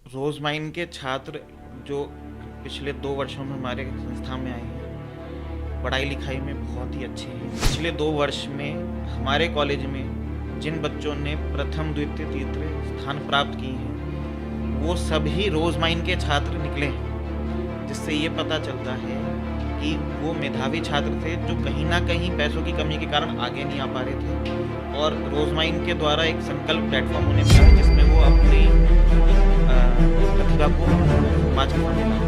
रोज़माइन के छात्र जो पिछले 2 वर्षों में हमारे संस्था में आए हैं, पढ़ाई लिखाई में बहुत ही अच्छे हैं। पिछले 2 वर्ष में हमारे कॉलेज में जिन बच्चों ने प्रथम, द्वितीय, तृतीय स्थान प्राप्त किए हैं, वो सभी रोज़माइन के छात्र निकले हैं, जिससे ये पता चलता है कि वो मेधावी छात्र थे जो कहीं न कहीं पैसों की कमी के कारण आगे नहीं आ पा रहे थे, और रोज़माइन के द्वारा एक संकल्प प्लेटफ़ॉर्म उन्हें मिला है जिसमें वो अपनी प्रतिभा को समाज के सामने लाए।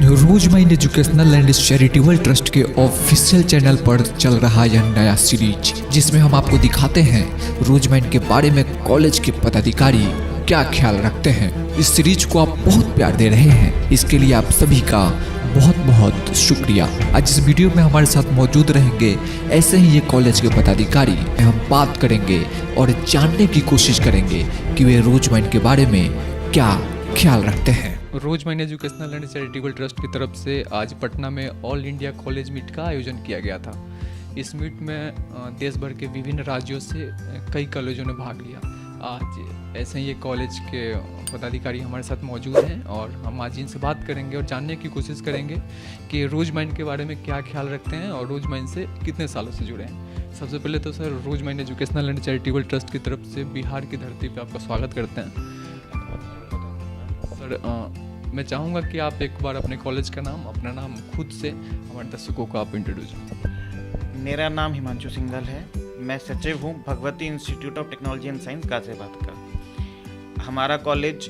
रोजमाइन एजुकेशनल एंड चैरिटेबल ट्रस्ट के ऑफिशियल चैनल पर चल रहा यह नया सीरीज, जिसमें हम आपको दिखाते हैं रोजमाइन के बारे में कॉलेज के पदाधिकारी क्या ख्याल रखते हैं। इस सीरीज को आप बहुत प्यार दे रहे हैं, इसके लिए आप सभी का बहुत बहुत शुक्रिया। आज इस वीडियो में हमारे साथ मौजूद रहेंगे ऐसे ही ये कॉलेज के पदाधिकारी। हम बात करेंगे और जानने की कोशिश करेंगे कि वे रोजमाइन के बारे में क्या ख्याल रखते हैं। रोजमाइन एजुकेशनल एंड चैरिटेबल ट्रस्ट की तरफ से आज पटना में ऑल इंडिया कॉलेज मीट का आयोजन किया गया था। इस मीट में देश भर के विभिन्न राज्यों से कई कॉलेजों ने भाग लिया। आज ऐसे ही एक कॉलेज के पदाधिकारी हमारे साथ मौजूद हैं और हम आज इनसे बात करेंगे और जानने की कोशिश करेंगे कि रोजमाइन के बारे में क्या ख्याल रखते हैं और रोजमाइन से कितने सालों से जुड़े हैं। सबसे पहले तो sir, Rosemine educational and charitable trust की तरफ से बिहार की धरती पर आपका स्वागत करते हैं। सर, मैं चाहूँगा कि आप एक बार अपने कॉलेज का नाम, अपना नाम खुद से हमारे दर्शकों को आप इंट्रोड्यूस करें। मेरा नाम हिमांशु सिंघल है। मैं सचिव हूँ Bhagwati institute of technology and science Ghaziabad का। हमारा कॉलेज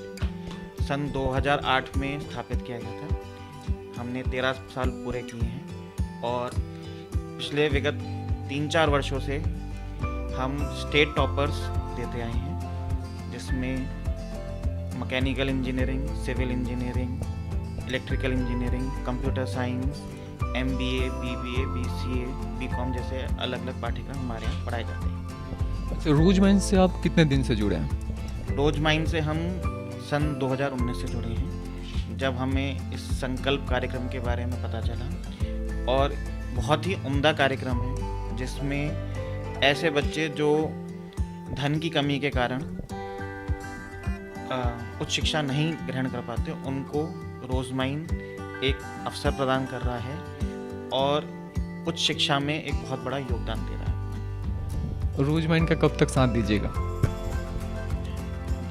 सन 2008 में स्थापित किया गया था। हमने 13 साल पूरे किए हैं और पिछले विगत 3-4 वर्षों से हम स्टेट टॉपर्स देते आए हैं, जिसमें mechanical engineering, civil engineering, electrical engineering, computer science, MBA, BBA, BCA, BCom जैसे अलग अलग पाठ्यक्रम हमारे यहाँ पढ़ाए जाते हैं। अच्छा, रोजमाइन से आप कितने दिन से जुड़े हैं? रोजमाइन से हम सन 2019 से जुड़े हैं, जब हमें इस संकल्प कार्यक्रम के बारे में पता चला। और बहुत ही उम्दा कार्यक्रम है, जिसमें ऐसे बच्चे जो धन की कमी के कारण उच्च शिक्षा नहीं ग्रहण कर पाते, उनको रोजमाइन एक अवसर प्रदान कर रहा है और उच्च शिक्षा में एक बहुत बड़ा योगदान दे रहा है। रोजमाइन का कब तक साथ दीजिएगा?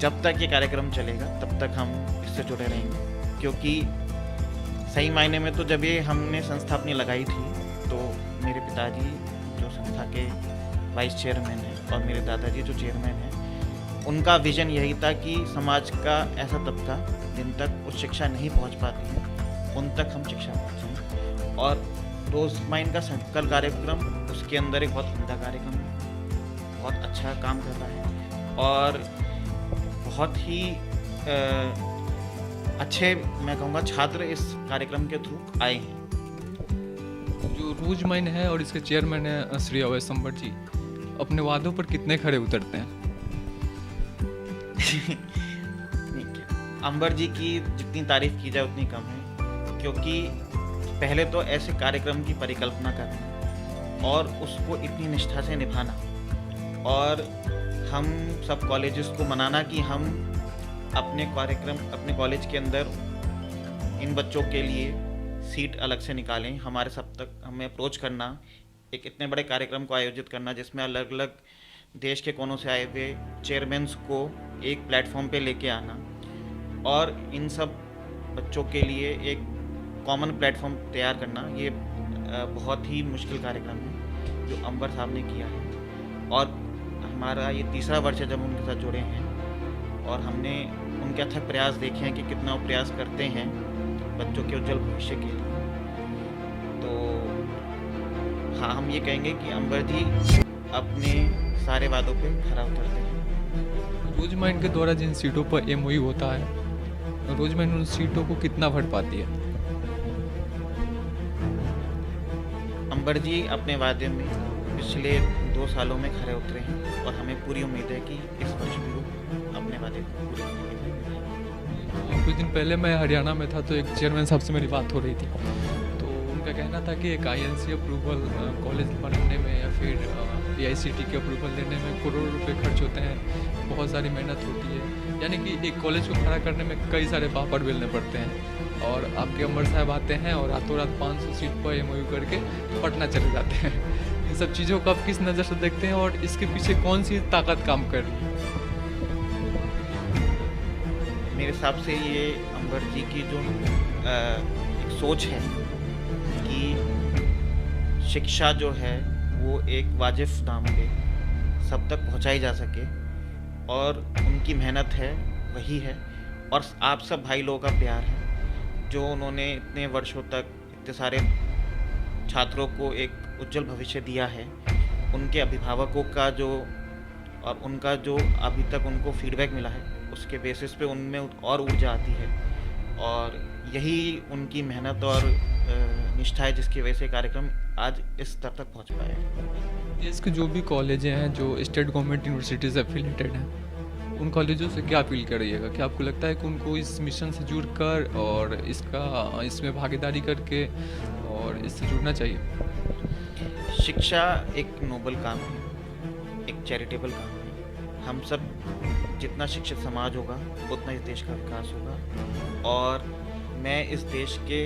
जब तक ये कार्यक्रम चलेगा तब तक हम इससे जुड़े रहेंगे, क्योंकि सही मायने में तो जब ये हमने संस्था अपनी लगाई थी, तो मेरे पिताजी जो संस्था के वाइस चेयरमैन हैं और मेरे दादाजी जो चेयरमैन हैं, उनका विजन यही था कि समाज का ऐसा तबका जिन तक उच्च शिक्षा नहीं पहुंच पाती है, उन तक हम शिक्षा पहुँचाएँ। और रोजमाइन का संकल्प कार्यक्रम उसके अंदर एक बहुत उम्दा कार्यक्रम है, बहुत अच्छा काम कर रहा है और बहुत ही अच्छे, मैं कहूँगा, छात्र इस कार्यक्रम के थ्रू आए हैं। जो रोजमाइन है और इसके चेयरमैन है श्री अवैध अंबर जी, अपने वादों पर कितने खड़े उतरते हैं? अंबर जी की जितनी तारीफ की जाए उतनी कम है, क्योंकि पहले तो ऐसे कार्यक्रम की परिकल्पना करना और उसको इतनी निष्ठा से निभाना और हम सब कॉलेजेस को मनाना कि हम अपने कार्यक्रम, अपने कॉलेज के अंदर इन बच्चों के लिए सीट अलग से निकालें, हमारे सब तक हमें अप्रोच करना, एक इतने बड़े कार्यक्रम को आयोजित करना जिसमें अलग अलग देश के कोनों से आए हुए चेयरमैन्स को एक प्लेटफॉर्म पे लेके आना और इन सब बच्चों के लिए एक कॉमन प्लेटफॉर्म तैयार करना, ये बहुत ही मुश्किल कार्यक्रम है जो अंबर साहब ने किया है। और हमारा ये 3रा वर्ष है जब उनके साथ जुड़े हैं और हमने उनके अथक प्रयास देखे हैं कि कितना वो प्रयास करते हैं बच्चों के उज्जवल भविष्य के लिए। तो हाँ, हम ये कहेंगे कि अंबर जी अपने सारे वादों पे खरा उतरते हैं। रोजमाइन के द्वारा जिन सीटों पर MOU होता है, रोजमाइन उन सीटों को कितना भर पाती है? अंबर जी अपने वादे में पिछले 2 सालों में खरे उतरे हैं और हमें पूरी उम्मीद है कि इस वर्ष भी वो अपने वादे को पूरे करेंगे। कुछ दिन पहले मैं हरियाणा में था, तो एक चेयरमैन साहब से मेरी बात हो रही थी। तो उनका कहना था कि एक आईएनसी अप्रूवल कॉलेज बनाने में या फिर एआईसीटी के अप्रूवल लेने में करोड़ों रुपए खर्च होते हैं, बहुत सारी मेहनत होती है। यानी कि एक कॉलेज को खड़ा करने में कई सारे पापड़ बेलने पड़ते हैं, और आपके अमर साहब आते हैं और रातों रात 500 सीट पर एमओयू करके पटना चले जाते हैं। इन सब चीज़ों को आप किस नज़र से देखते हैं और इसके पीछे कौन सी ताकत काम कर रही है? मेरे हिसाब से ये अंबर जी की जो एक सोच है कि शिक्षा जो है वो एक वाजिब दाम पे सब तक पहुंचाई जा सके, और उनकी मेहनत है वही है, और आप सब भाई लोगों का प्यार है जो उन्होंने इतने वर्षों तक इतने सारे छात्रों को एक उज्जवल भविष्य दिया है। उनके अभिभावकों का जो और उनका जो अभी तक उनको फीडबैक मिला है, उसके बेसिस पे उनमें और ऊर्जा आती है, और यही उनकी मेहनत और निष्ठा है जिसकी वजह से कार्यक्रम आज इस स्तर तक पहुंच पाया है। देश के जो भी कॉलेज हैं जो स्टेट गवर्नमेंट यूनिवर्सिटीज़ एफिलेटेड हैं, उन कॉलेजों से क्या अपील करिएगा? क्या आपको लगता है कि उनको इस मिशन से जुड़कर और इसमें भागीदारी करके और इससे जुड़ना चाहिए? शिक्षा एक नोबल काम है, एक चैरिटेबल काम है। हम सब जितना शिक्षित समाज होगा उतना इस देश का विकास होगा, और मैं इस देश के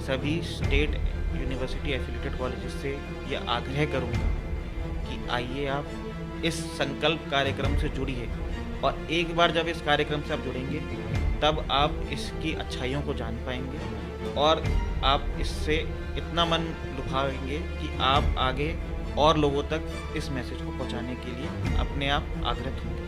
सभी स्टेट यूनिवर्सिटी एफिलिएटेड कॉलेजेस से ये आग्रह करूँगा कि आइए आप इस संकल्प कार्यक्रम से जुड़िए, और एक बार जब इस कार्यक्रम से आप जुड़ेंगे तब आप इसकी अच्छाइयों को जान पाएंगे, और आप इससे इतना मन लुभाएंगे कि आप आगे और लोगों तक इस मैसेज को पहुंचाने के लिए अपने आप आग्रहित होंगे।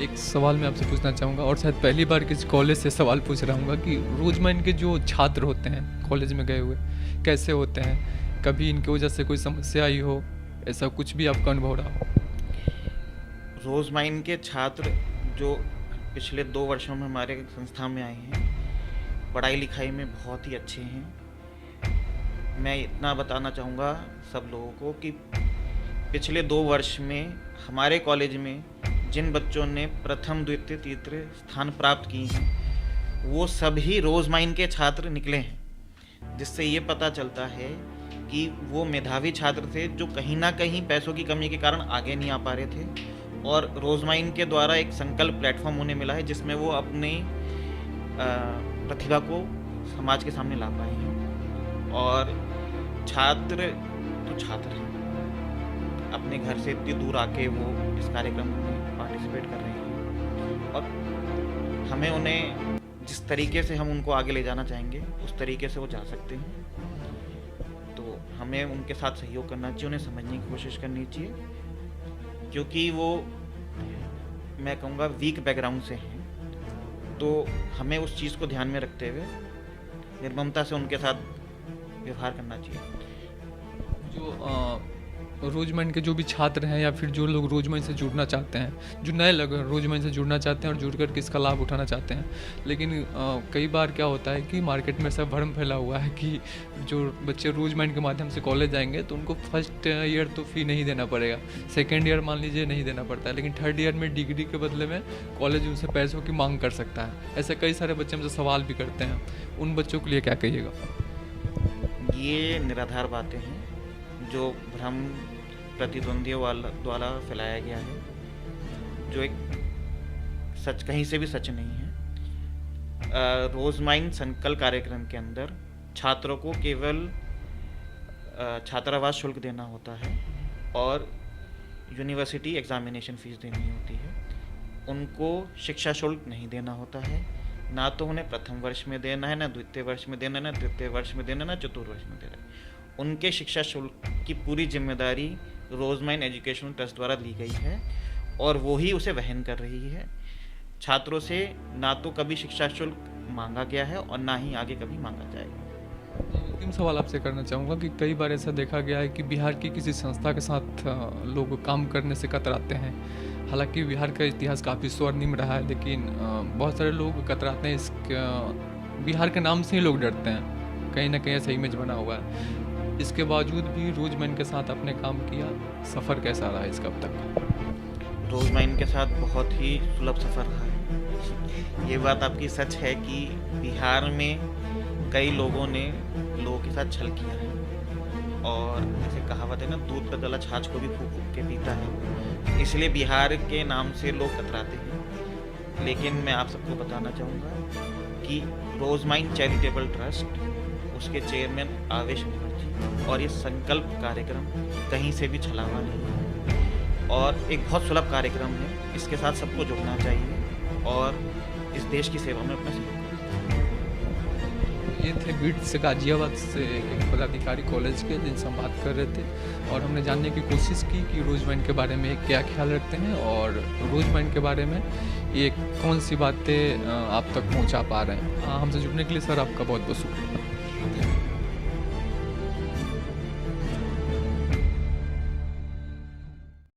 एक सवाल मैं आपसे पूछना चाहूँगा, और शायद पहली बार किसी कॉलेज से सवाल पूछ रहा हूँ कि रोजमर्रा के जो छात्र होते हैं कॉलेज में गए हुए, कैसे होते हैं? कभी इनकी वजह से कोई समस्या आई हो, ऐसा कुछ भी आपका अनुभव रहा हो? रोजमाइन के छात्र जो पिछले 2 वर्षों में हमारे संस्था में आए हैं, पढ़ाई लिखाई में बहुत ही अच्छे हैं। मैं इतना बताना चाहूँगा सब लोगों को कि पिछले 2 वर्ष में हमारे कॉलेज में जिन बच्चों ने प्रथम, द्वितीय, तृतीय स्थान प्राप्त किए हैं, वो सभी रोजमाइन के छात्र निकले हैं, जिससे ये पता चलता है कि वो मेधावी छात्र थे जो कहीं ना कहीं पैसों की कमी के कारण आगे नहीं आ पा रहे थे, और रोजमाइन के द्वारा एक संकल्प प्लेटफॉर्म उन्हें मिला है जिसमें वो अपनी प्रतिभा को समाज के सामने ला पाए हैं। और छात्र तो छात्र हैं, अपने घर से इतनी दूर आके वो इस कार्यक्रम में पार्टिसिपेट कर रहे हैं, और हमें उन्हें जिस तरीके से हम उनको आगे ले जाना चाहेंगे उस तरीके से वो जा सकते हैं। तो हमें उनके साथ सहयोग करना चाहिए, उन्हें समझने की कोशिश करनी चाहिए, क्योंकि वो मैं कहूँगा वीक बैकग्राउंड से हैं। तो हमें उस चीज़ को ध्यान में रखते हुए निर्ममता से उनके साथ व्यवहार करना चाहिए। जो रोजमर्रा के जो भी छात्र हैं या फिर जो लोग रोजमर्रा से जुड़ना चाहते हैं, जो नए लोग रोजमर्रा से जुड़ना चाहते हैं और जुड़ कर के इसका लाभ उठाना चाहते हैं, लेकिन कई बार क्या होता है कि मार्केट में सब भ्रम फैला हुआ है कि जो बच्चे रोजमर्रा के माध्यम से कॉलेज जाएंगे तो उनको फर्स्ट ईयर तो फ़ी नहीं देना पड़ेगा, सेकेंड ईयर मान लीजिए नहीं देना पड़ता है, लेकिन थर्ड ईयर में डिग्री के बदले में कॉलेज उनसे पैसों की मांग कर सकता है। ऐसे कई सारे बच्चे हमसे सवाल भी करते हैं, उन बच्चों के लिए क्या कहिएगा? ये निराधार बातें हैं जो भ्रम प्रतिद्वंदियों द्वारा फैलाया गया है, जो एक सच कहीं से भी सच नहीं है। रोजमाइन संकल्प कार्यक्रम के अंदर छात्रों को केवल छात्रावास शुल्क देना होता है और यूनिवर्सिटी एग्जामिनेशन फीस देनी होती है। उनको शिक्षा शुल्क नहीं देना होता है, ना तो उन्हें प्रथम वर्ष में देना है, ना द्वितीय वर्ष में देना है, ना तृतीय वर्ष में देना है, ना चतुर्थ वर्ष में देना है। उनके शिक्षा शुल्क की पूरी जिम्मेदारी रोजमाइन एजुकेशन ट्रस्ट द्वारा ली गई है और वो ही उसे वहन कर रही है। छात्रों से ना तो कभी शिक्षा शुल्क मांगा गया है और ना ही आगे कभी मांगा जाएगा। अंतिम सवाल आपसे करना चाहूँगा कि कई बार ऐसा देखा गया है कि बिहार की किसी संस्था के साथ लोग काम करने से कतराते हैं। हालांकि बिहार का इतिहास काफ़ी स्वर्णिम रहा है, लेकिन बहुत सारे लोग कतराते हैं, इस बिहार के नाम से ही लोग डरते हैं, कहीं ना कहीं ऐसा इमेज बना हुआ है। इसके बावजूद भी रोजमर्रा के साथ आपने काम किया, सफ़र कैसा रहा इसका अब तक? रोजमाइन के साथ बहुत ही सुलभ सफ़र रहा है। ये बात आपकी सच है कि बिहार में कई लोगों ने लोगों के साथ छल किया है, और जैसे कहावत है ना, दूध का गला छाछ को भी फूंक फूंक के पीता है, इसलिए बिहार के नाम से लोग कतराते हैं। लेकिन मैं आप सबको बताना चाहूँगा कि रोजमाइन चैरिटेबल ट्रस्ट, उसके चेयरमैन आवेश मुखर्जी, और ये संकल्प कार्यक्रम कहीं से भी छलावा नहीं है और एक बहुत सुलभ कार्यक्रम है। इसके साथ सबको जुड़ना चाहिए और इस देश की सेवा में अपना सहयोग करना। ये थे बीट से गाजियाबाद से एक पदाधिकारी कॉलेज के, जिनसे हम बात कर रहे थे, और हमने जानने की कोशिश की कि रोजमैन के बारे में क्या ख्याल रखते हैं और रोजमैन के बारे में ये कौन सी बातें आप तक पहुंचा पा रहे हैं। हमसे जुड़ने के लिए सर आपका बहुत बहुत शुक्रिया।